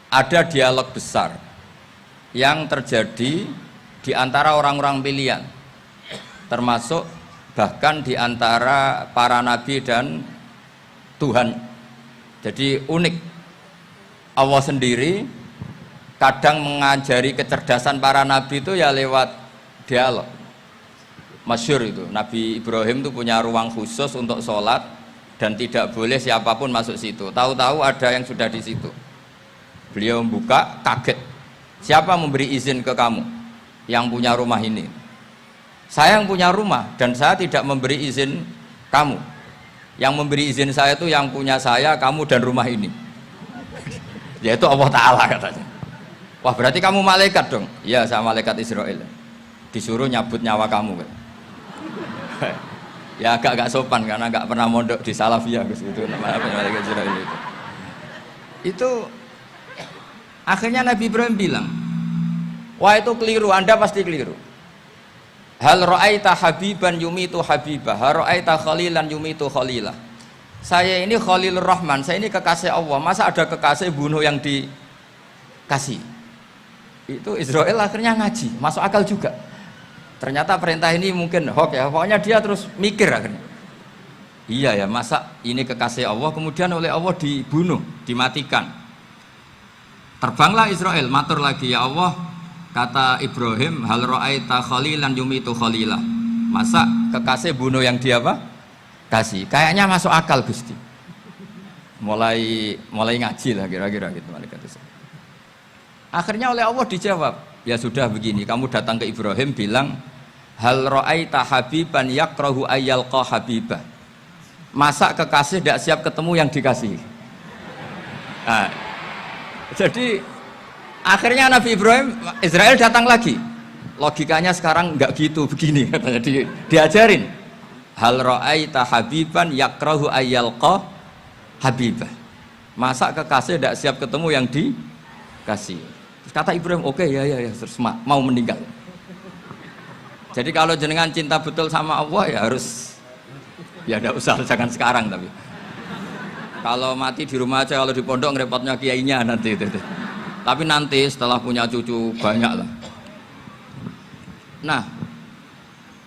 ada dialog besar yang terjadi di antara orang-orang pilihan, termasuk bahkan di antara para nabi dan Tuhan. Jadi unik, Allah sendiri kadang mengajari kecerdasan para nabi itu ya lewat dialog. Masyhur itu, Nabi Ibrahim itu punya ruang khusus untuk sholat dan tidak boleh siapapun masuk situ. Tahu-tahu ada yang sudah di situ. Beliau membuka, kaget. Siapa memberi izin ke kamu yang punya rumah ini? Saya yang punya rumah dan saya tidak memberi izin kamu. Yang memberi izin saya itu yang punya saya, kamu dan rumah ini. Yaitu Allah Ta'ala katanya. Wah, berarti kamu malaikat dong? Iya, saya malaikat Israel. Disuruh nyabut nyawa kamu kan? Ya agak sopan karena nggak pernah mondok di Salafiyah gitu, namanya malaikat Israel itu. Itu akhirnya Nabi Ibrahim bilang, wah itu keliru, Anda pasti keliru. Hal ra'aita habiban yumitu habibah, hal ra'aita khalilan yumitu khalilah. Saya ini Khalilur Rahman, saya ini kekasih Allah. Masa ada kekasih bunuh yang dikasih? Itu Israel akhirnya ngaji, masuk akal juga. Ternyata perintah ini mungkin hoax ya, pokoknya dia terus mikir akhirnya. Iya ya, masa ini kekasih Allah kemudian oleh Allah dibunuh, dimatikan. Terbanglah Israel, matur lagi, ya Allah, kata Ibrahim, hal ra'aita khalilan yumitu khalilah. Masa kekasih bunuh yang dia apa? Kasih. Kayaknya masuk akal Gusti. Mulai ngaji lah kira-kira gitu malaikat itu. Akhirnya oleh Allah dijawab, ya sudah begini, kamu datang ke Ibrahim bilang, hal ra'aita habiban yakrahu ayyalqa habibah. Masa kekasih tidak siap ketemu yang dikasih? Nah, jadi akhirnya Nabi Ibrahim, Israel datang lagi. Logikanya sekarang enggak gitu, begini katanya, diajarin. Hal ra'aita habiban yakrahu ayyalqa habibah. Masa kekasih tidak siap ketemu yang dikasih? Terus kata Ibrahim, oke, ya, terus mau meninggal. Jadi kalau jenengan cinta betul sama Allah ya harus, ya tidak usah, jangan sekarang tapi. Kalau mati di rumah aja, kalau di pondok ngerepotnya kiainya nanti itu. Tapi nanti setelah punya cucu banyak lah. Nah,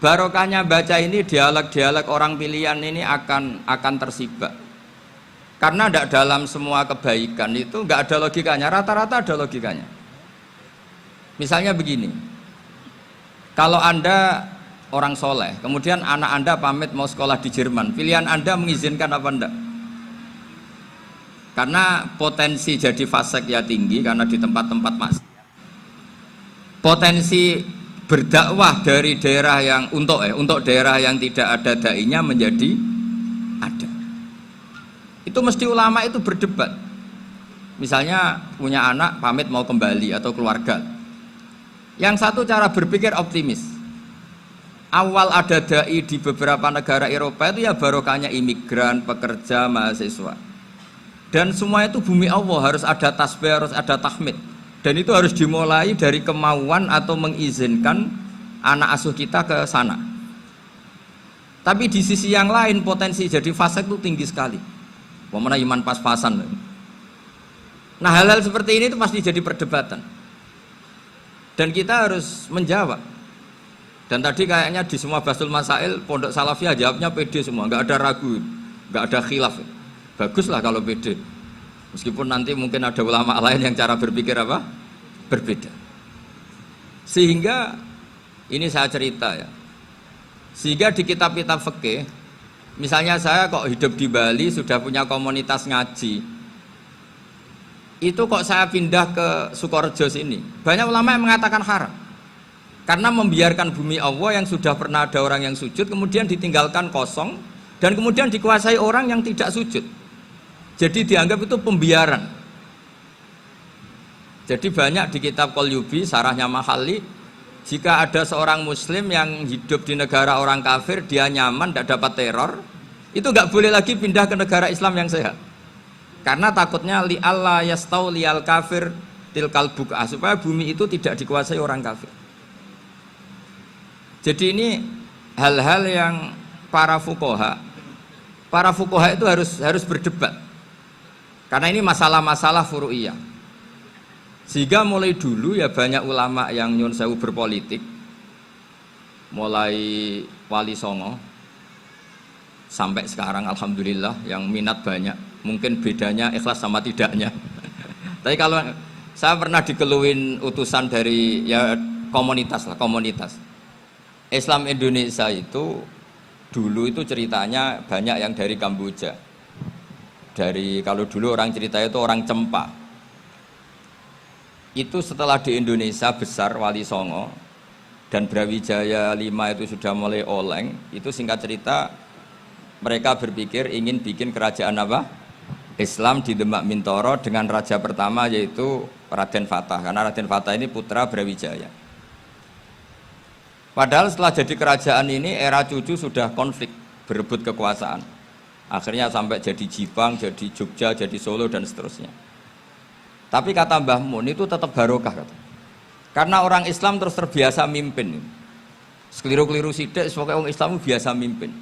barokahnya baca ini, dialog-dialog orang pilihan ini akan tersibak. Karena tidak dalam semua kebaikan itu nggak ada logikanya, rata-rata ada logikanya. Misalnya begini, kalau Anda orang soleh, kemudian anak Anda pamit mau sekolah di Jerman, pilihan Anda mengizinkan apa enggak? Karena potensi jadi fasik ya tinggi, karena di tempat-tempat maksiat. Potensi berdakwah dari daerah yang untuk daerah yang tidak ada dai-nya menjadi ada. Itu mesti ulama itu berdebat. Misalnya punya anak pamit mau kembali atau keluarga. Yang satu cara berpikir optimis. Awal ada dai di beberapa negara Eropa itu ya barokahnya imigran, pekerja, mahasiswa. Dan semua itu bumi Allah, harus ada tasbih, harus ada tahmid. Dan itu harus dimulai dari kemauan atau mengizinkan anak asuh kita ke sana. Tapi di sisi yang lain potensi jadi fasik itu tinggi sekali. Pemana iman pas-pasan. Nah hal-hal seperti ini itu pasti jadi perdebatan. Dan kita harus menjawab. Dan tadi kayaknya di semua Basul Masail Pondok Salafiyah jawabnya pede semua, nggak ada ragu, nggak ada khilaf. Baguslah kalau pede. Meskipun nanti mungkin ada ulama lain yang cara berpikir apa? Berbeda. Sehingga ini saya cerita ya. Sehingga di kitab-kitab fikih, misalnya saya kok hidup di Bali sudah punya komunitas ngaji. Itu kok saya pindah ke Sukorejo sini, banyak ulama yang mengatakan haram karena membiarkan bumi Allah yang sudah pernah ada orang yang sujud kemudian ditinggalkan kosong dan kemudian dikuasai orang yang tidak sujud, jadi dianggap itu pembiaran. Jadi banyak di kitab Qalyubi, sarahnya Mahalli, jika ada seorang muslim yang hidup di negara orang kafir, dia nyaman, tidak dapat teror, itu nggak boleh lagi pindah ke negara Islam yang sehat. Karena takutnya li Allah yastau lial kafir tilkal buk'ah, supaya bumi itu tidak dikuasai orang kafir. Jadi ini hal-hal yang para fuqaha itu harus berdebat. Karena ini masalah-masalah furu'iyah. Sehingga mulai dulu ya banyak ulama yang nyun sewu berpolitik, mulai Wali Songo sampai sekarang alhamdulillah yang minat banyak. Mungkin bedanya ikhlas sama tidaknya. Tapi kalau saya pernah dikeluhin utusan dari ya komunitas lah, komunitas Islam Indonesia itu dulu itu ceritanya banyak yang dari Kamboja. Dari kalau dulu orang cerita itu orang Cempa. Itu setelah di Indonesia besar Wali Songo dan Brawijaya 5 itu sudah mulai oleng, itu singkat cerita mereka berpikir ingin bikin kerajaan apa? Islam di Demak Mintoro dengan raja pertama yaitu Raden Fatah, karena Raden Fatah ini putra Brawijaya. Padahal setelah jadi kerajaan ini era cucu sudah konflik, berebut kekuasaan. Akhirnya sampai jadi Jipang, jadi Jogja, jadi Solo dan seterusnya. Tapi kata Mbah Mun itu tetap barokah kata. Karena orang Islam terus terbiasa mimpin. Sekeliru-keliru sidik, pokoknya orang Islam biasa mimpin.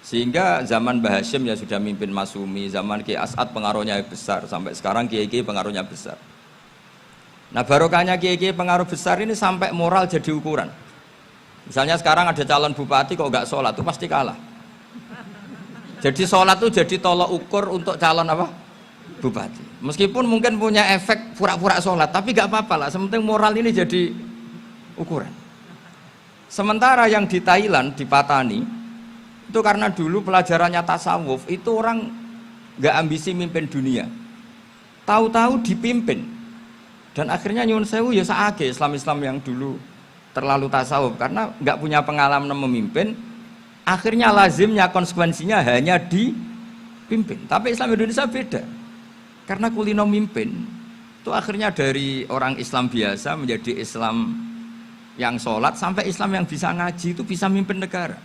Sehingga zaman Mbah Hashim ya sudah mimpin Masumi, zaman Ki As'ad pengaruhnya besar, sampai sekarang Kiai-Kiai pengaruhnya besar. Nah barokahnya Kiai-Kiai pengaruh besar ini sampai moral jadi ukuran. Misalnya sekarang ada calon bupati kok nggak sholat, itu pasti kalah. Jadi sholat itu jadi tolok ukur untuk calon apa? Bupati. Meskipun mungkin punya efek pura-pura sholat, tapi gak apa-apa lah, sementing moral ini jadi ukuran. Sementara yang di Thailand, di Patani, itu karena dulu pelajarannya tasawuf, itu orang gak ambisi mimpin dunia, tahu-tahu dipimpin. Dan akhirnya nyuwun sewu ya saage Islam-Islam yang dulu terlalu tasawuf, karena gak punya pengalaman memimpin, akhirnya lazimnya konsekuensinya hanya dipimpin. Tapi Islam Indonesia beda. Karena kulino mimpin itu akhirnya dari orang Islam biasa menjadi Islam yang sholat sampai Islam yang bisa ngaji itu bisa mimpin negara.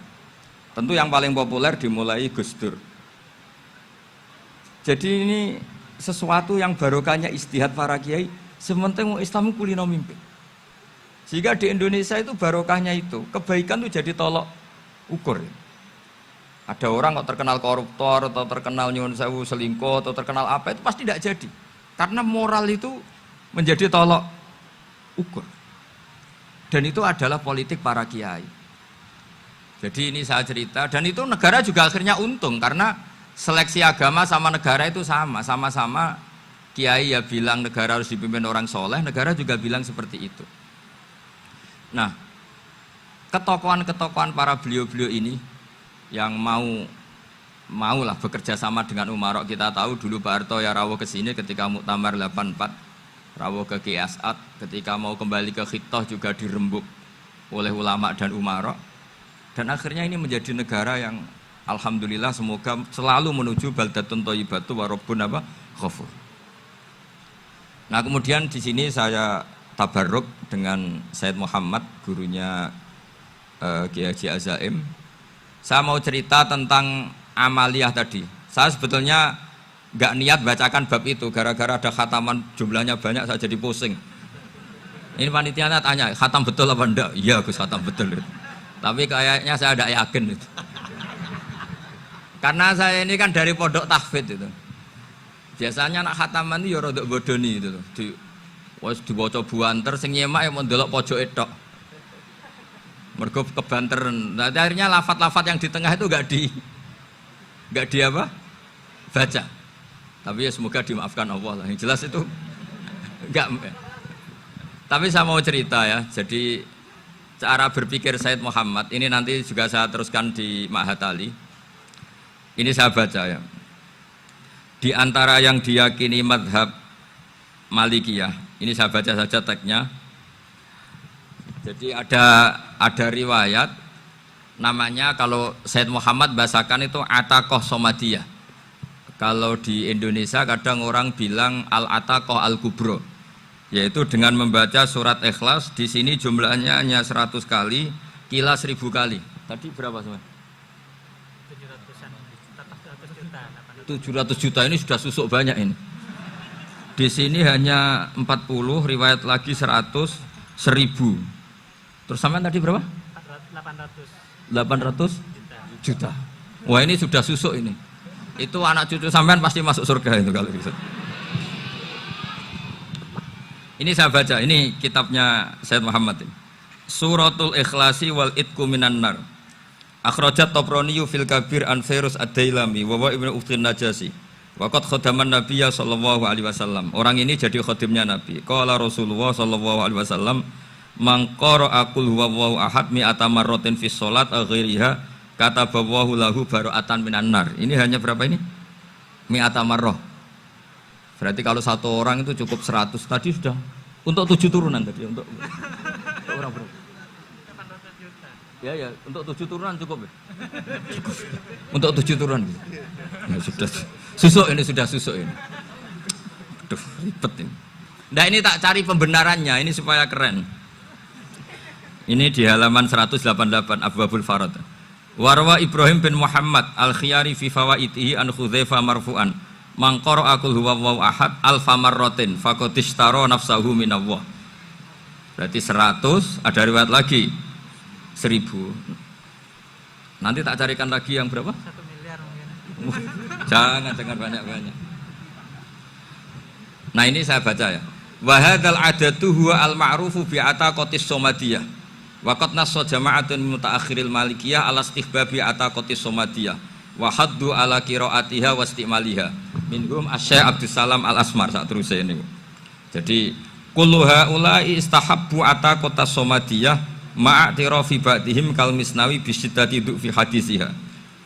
Tentu yang paling populer dimulai Gus Dur. Jadi ini sesuatu yang barokahnya istihad para kiai, sementing Islam kulino mimpin. Sehingga di Indonesia itu barokahnya itu kebaikan itu jadi tolok ukur. Ada orang kok terkenal koruptor atau terkenal nyuwun sewu selingkuh atau terkenal apa itu pasti tidak jadi. Karena moral itu menjadi tolok ukur. Dan itu adalah politik para kiai. Jadi ini saya cerita dan itu negara juga akhirnya untung karena seleksi agama sama negara itu sama-sama kiai ya bilang negara harus dipimpin orang soleh, negara juga bilang seperti itu. Nah, ketokohan-ketokohan para beliau-beliau ini yang mau lah bekerja sama dengan umarok. Kita tahu dulu Pak Harto ya rawuh ke sini ketika Muktamar 84, rawuh ke Ki As'ad, ketika mau kembali ke Khittah juga dirembuk oleh ulama dan umarok. Dan akhirnya ini menjadi negara yang alhamdulillah semoga selalu menuju baldatun thayyibatu wa rabbun apa? Ghafur. Nah, kemudian di sini saya tabarruk dengan Said Muhammad, gurunya Kiai Haji Azaim. Saya mau cerita tentang amaliyah tadi. Saya sebetulnya nggak niat bacakan bab itu, gara-gara ada khataman jumlahnya banyak saya jadi pusing. Ini panitianya tanya, khatam betul apa enggak? Iya Gus, khatam betul. Tapi kayaknya saya tidak yakin itu. Karena saya ini kan dari pondok tahfidz itu. Biasanya anak khataman itu ya rodok bodoni itu. Wes dibaca buanter sing nyemak ya mau ndelok pojoke tok. Mergo kebanteran. Nah, akhirnya lafat-lafat yang di tengah itu enggak di apa? Baca. Tapi ya semoga dimaafkan Allah lah. Yang jelas itu enggak. Tapi saya mau cerita ya. Jadi cara berpikir Said Muhammad ini nanti juga saya teruskan di Ma'had Ali. Ini saya baca ya. Di antara yang diyakini madhab Malikiyah, ini saya baca saja teksnya. Jadi ada riwayat namanya, kalau Said Muhammad bahasakan itu Ataqoh Somadiyah. Kalau di Indonesia kadang orang bilang Al-Ataqoh Al-Kubro, yaitu dengan membaca surat Ikhlas. Di sini jumlahnya hanya 100 kali, Kila 1000 kali. Tadi berapa semua? 700 juta, ini sudah susuk banyak ini. Di sini hanya 40, riwayat lagi 100, 1000. Terus sampean tadi berapa? 800 juta. Wah, ini sudah susuk ini. Itu anak cucu sampean pasti masuk surga itu kalau gitu. Ini saya baca, ini kitabnya Sayyid Muhammad ini. Suratul Ikhlasi wal Itqu minan nar. Akhrajat Tabrani fil Kabir an Fairuz ad-Dailami wa Ibnu Uftin Najasi. Waqad khadaman Nabiyya sallallahu alaihi wasallam. Orang ini jadi khadimnya Nabi. Qala Rasulullah sallallahu alaihi wasallam, "Man qara'a qul huwallahu ahad mi'ata marratin fi shalat ghairiha katabahu lahu bara'atan minan nar." Ini hanya berapa ini? Mi'ata marrah. Berarti kalau satu orang itu cukup 100. Tadi sudah untuk 7 turunan tadi untuk orang berapa? Ya, untuk 7 turunan cukup ya? Cukup. Untuk 7 turunan. Ya sudah. Susuk ini sudah susuk ini. Aduh, ribet ini. Nah ini tak cari pembenarannya, ini supaya keren. Ini di halaman 188 Abwabul Farad. Warwa Ibrahim bin Muhammad al-Khiyari fi fawaitihi an Khudzaifa marfu'an. Man qara'a qul huwallahu ahad alfa marratin faqad ishtara nafsahu minallah. Berarti 100, ada riwayat lagi 1000. Nanti tak carikan lagi yang berapa? 1 miliar mungkin. Jangan banyak-banyak. Nah ini saya baca ya. Wa hadzal adatu huwa al-ma'rufu bi ataqatis somadiyah. Wa qad nassa jama'atun mutaakhiril malikiyah ala istihbabi ataqatis somadiyah. Wa haddu ala qiraatiha wa istimaliha. Minhum Asy-Syaikh Abdus Salam Al-Asmar sak teruse ini. Jadi kullu haula'i istahabbu ataqatas somadiyah ma'atirafi ba'dihim kal misnawi bi syiddati fi hadisiha.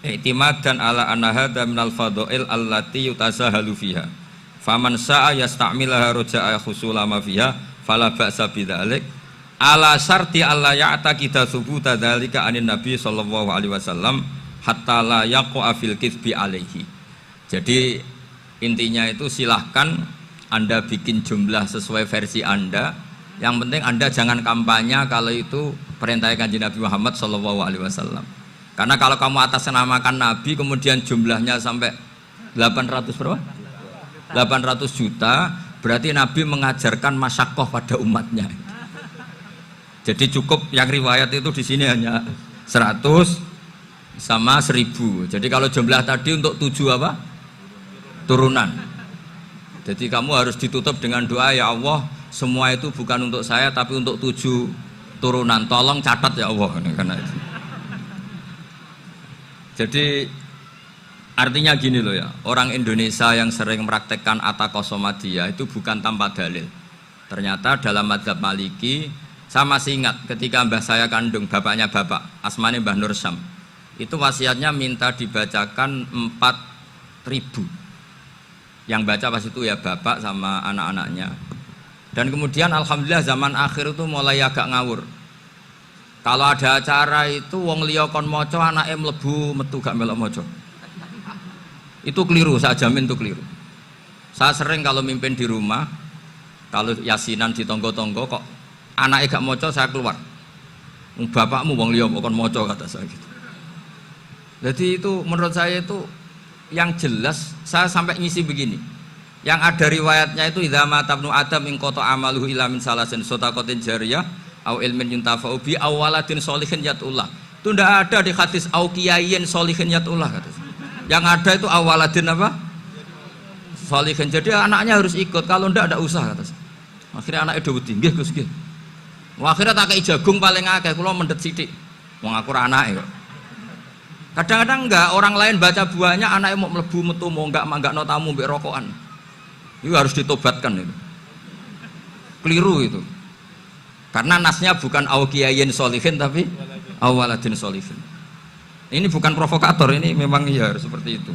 I'timadan ala anna hadza minal fadha'il allati yutasahalu fiha. Faman sa'a yasta'milaha roja'a khusula ma fiha fala ba'sa bidzalik ala syarti alla ya'taqida thubuta dzalika anin nabi sallallahu alaihi wasallam hatta la yaqa fil kitsbi alaihi. Jadi intinya itu silahkan Anda bikin jumlah sesuai versi Anda. Yang penting Anda jangan kampanye kalau itu perintah Kanjeng Nabi Muhammad sallallahu alaihi wasallam. Karena kalau kamu atasnamakan Nabi kemudian jumlahnya sampai 800 berapa? 800 juta, berarti Nabi mengajarkan masyaqqah pada umatnya. Jadi cukup yang riwayat itu di sini hanya 100 sama 1000. Jadi kalau jumlah tadi untuk 7 apa? Turunan. Jadi kamu harus ditutup dengan doa, ya Allah, semua itu bukan untuk saya tapi untuk 7 turunan. Tolong catat ya Allah, karena itu. Jadi artinya gini loh ya, orang Indonesia yang sering mempraktekkan ataqosomadiyah itu bukan tanpa dalil. Ternyata dalam madzhab Maliki, saya masih ingat ketika mbah saya kandung, bapaknya bapak, asmane Mbah Nur Syam, itu wasiatnya minta dibacakan 4.000. Yang baca pas itu ya bapak sama anak-anaknya. Dan kemudian alhamdulillah zaman akhir itu mulai agak ngawur. Kalau ada acara itu wong liya kon maca anake mlebu metu gak melok maca. Itu keliru, saya jamin itu keliru. Saya sering kalau mimpin di rumah, kalau yasinan di tonggo-tonggo kok anaknya gak maca, saya keluar. Bapakmu wong liya kon maca, kata saya gitu. Jadi itu menurut saya itu yang jelas, saya sampai ngisi begini. Yang ada riwayatnya itu idza mata ibnu adam in qata amaluhu illa min salasin shadaqatin jariyah au ilmin yuntafa'u bi aw waladin sholihin yatullah. Itu ndak ada di hadis au kiyayin sholihin yatullah kata. Yang ada itu awaladin apa? Sholihin. Jadi anaknya harus ikut, kalau ndak ada usah kata. Akhirnya anaknya udah wedi, nggih Gus nggih. Akhirnya tak kei jagung paling akeh, kula mendet sithik. Wong aku ora anake kok. Kadang-kadang enggak, orang lain baca buahnya anaknya mau mlebu metu mau enggak no tamu mbek rokokan. Itu harus ditobatkan itu. Keliru itu. Karena nasnya bukan auqiyayin sholihin tapi awaladin sholihin. Ini bukan provokator, ini memang ya harus seperti itu.